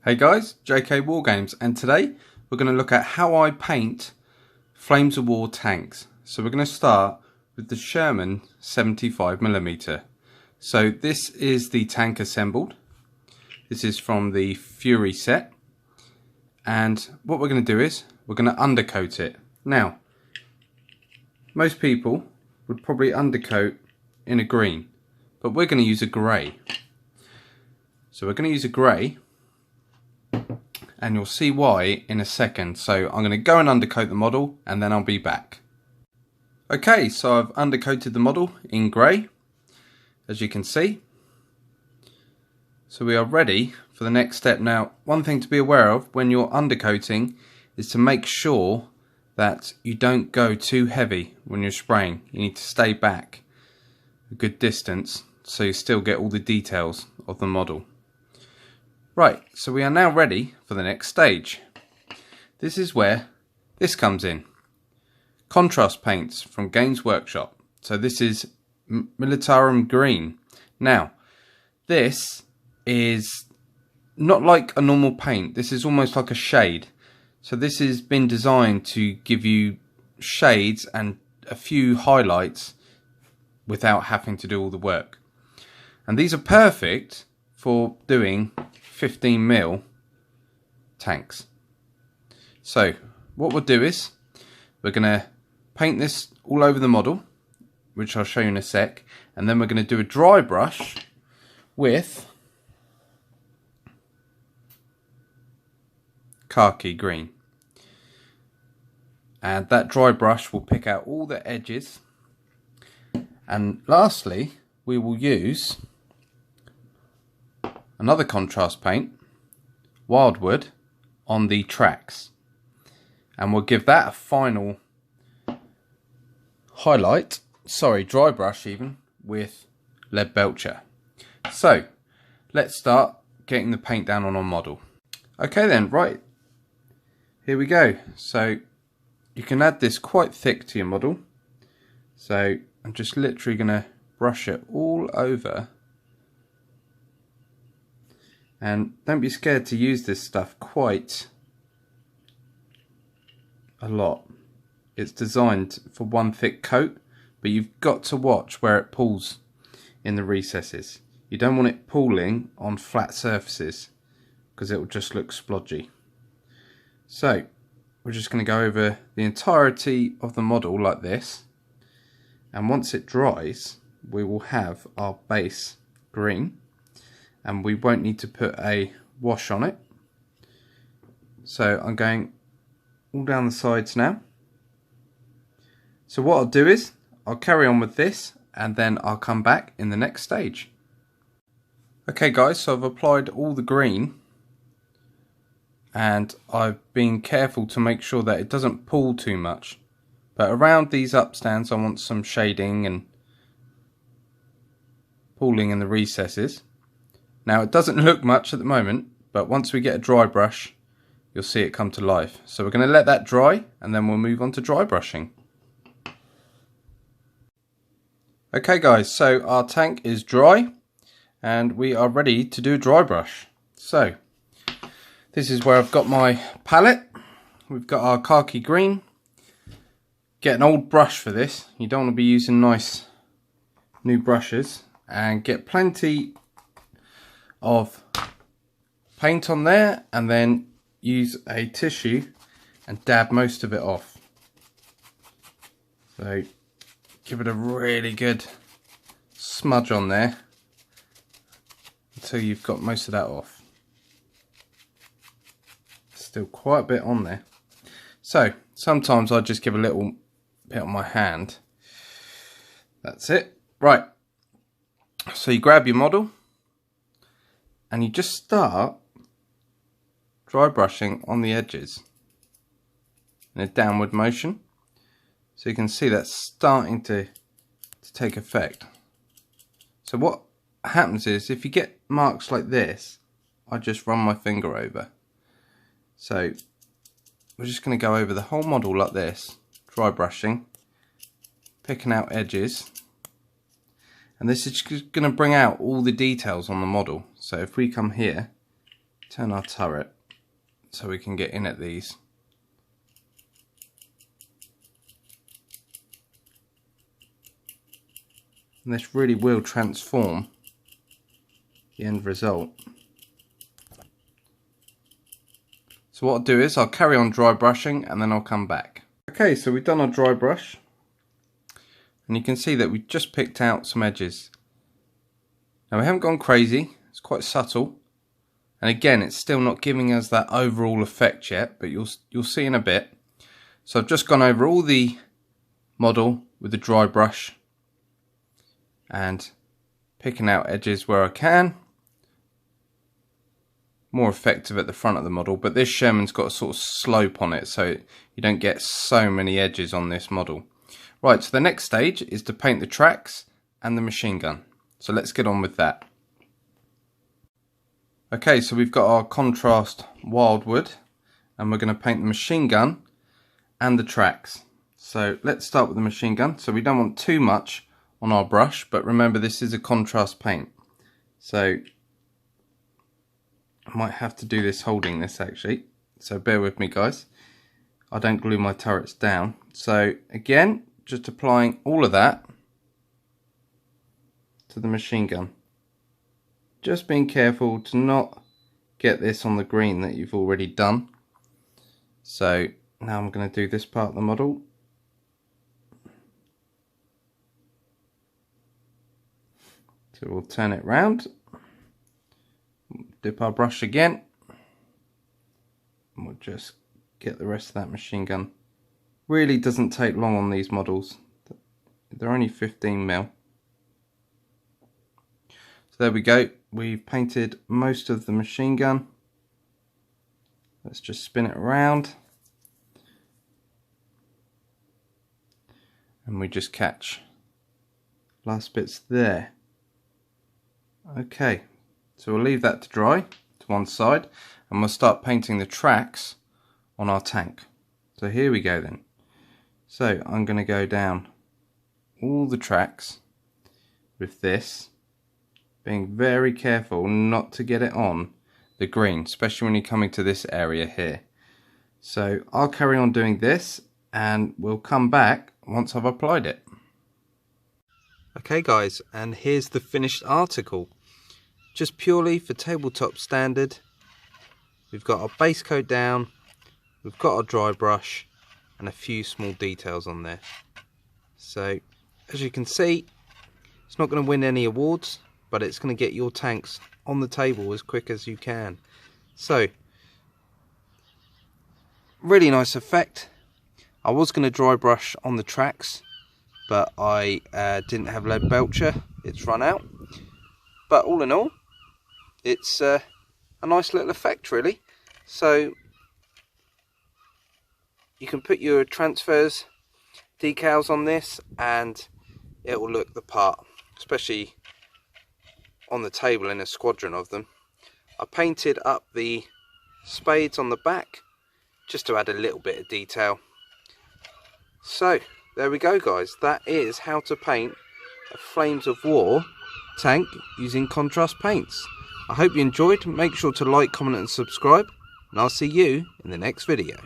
Hey guys, JK Wargames, and today we're going to look at how I paint Flames of War tanks. So we're going to start with the Sherman 75mm. So this is the tank assembled. This is from the Fury set, and what we're going to do is we're going to undercoat it. Now, most people would probably undercoat in a green, but we're going to use a grey. So we're going to use a grey, and you'll see why in a second. So I'm going to go and undercoat the model and then I'll be back. Okay, so I've undercoated the model in grey, as you can see. So we are ready for the next step. Now, one thing to be aware of when you're undercoating is to make sure that you don't go too heavy when you're spraying. You need to stay back a good distance so you still get all the details of the model. Right, so we are now ready for the next stage. This is where this comes in. Contrast paints from Games Workshop. So this is Militarum Green. Now, this is not like a normal paint. This is almost like a shade. So this has been designed to give you shades and a few highlights without having to do all the work. And these are perfect for doing 15mm tanks. So what we'll do is we're going to paint this all over the model, which I'll show you in a sec, and then we're going to do a dry brush with khaki green, and that dry brush will pick out all the edges. And lastly, we will use another contrast paint, Wildwood, on the tracks, and we'll give that a final highlight, dry brush even, with Lead Belcher. So let's start getting the paint down on our model. Okay then, right, here we go. So you can add this quite thick to your model, so I'm just literally going to brush it all over. And don't be scared to use this stuff quite a lot. It's designed for one thick coat, but you've got to watch where it pulls in the recesses. You don't want it pooling on flat surfaces because it will just look splodgy. So we're just going to go over the entirety of the model like this, and once it dries we will have our base green, and we won't need to put a wash on it. So I'm going all down the sides now. So what I'll do is I'll carry on with this and then I'll come back in the next stage. Okay guys, so I've applied all the green and I've been careful to make sure that it doesn't pull too much. But around these upstands I want some shading and pooling in the recesses. Now it doesn't look much at the moment, but once we get a dry brush you'll see it come to life. So we're going to let that dry and then we'll move on to dry brushing. Okay guys, so our tank is dry and we are ready to do a dry brush. So this is where I've got my palette. We've got our khaki green. Get an old brush for this. You don't want to be using nice new brushes, and get plenty of paint on there, and then use a tissue and dab most of it off. So give it a really good smudge on there until you've got most of that off. Still quite a bit on there. So sometimes I just give a little bit on my hand. That's it. Right. So you grab your model and you just start dry brushing on the edges in a downward motion. So you can see that's starting to take effect. So what happens is if you get marks like this, I just run my finger over. So we're just going to go over the whole model like this, dry brushing, picking out edges. And this is just going to bring out all the details on the model. So if we come here turn our turret so we can get in at these. And this really will transform the end result. So what I'll do is I'll carry on dry brushing and then I'll come back. Okay, so we've done our dry brush and you can see that we've just picked out some edges. Now we haven't gone crazy, it's quite subtle, and again it's still not giving us that overall effect yet, but you'll see in a bit. So I've just gone over all the model with the dry brush and picking out edges where I can. More effective at the front of the model, but this Sherman's got a sort of slope on it, so you don't get so many edges on this model. Right, so the next stage is to paint the tracks and the machine gun. So let's get on with that. Okay, so we've got our contrast wildwood and we're going to paint the machine gun and the tracks. So let's start with the machine gun. So we don't want too much on our brush, but remember this is a contrast paint. So I might have to do this holding this actually, so bear with me guys. I don't glue my turrets down. So again, just applying all of that to the machine gun. Just being careful to not get this on the green that you've already done. So now I'm going to do this part of the model. So we'll turn it round. Dip our brush again, and we'll just get the rest of that machine gun. Really doesn't take long on these models, they're only 15mm. So there we go, we've painted most of the machine gun. Let's just spin it around and we just catch last bits there. Okay, so we'll leave that to dry to one side and we'll start painting the tracks on our tank. So here we go then. So I'm going to go down all the tracks with this, being very careful not to get it on the green, especially when you're coming to this area here. So I'll carry on doing this and we'll come back once I've applied it. Okay guys, and here's the finished article. Just purely for tabletop standard. We've got our base coat down, we've got our dry brush and a few small details on there. So as you can see, it's not going to win any awards, but it's going to get your tanks on the table as quick as you can. So really nice effect. I was going to dry brush on the tracks, but I didn't have lead belcher, it's run out. But all in all, it's a nice little effect really. So you can put your transfers decals on this and it will look the part, especially on the table in a squadron of them. I painted up the spades on the back just to add a little bit of detail. So there we go guys, that is how to paint a Flames of War tank using contrast paints. I hope you enjoyed. Make sure to like, comment and subscribe, and I'll see you in the next video.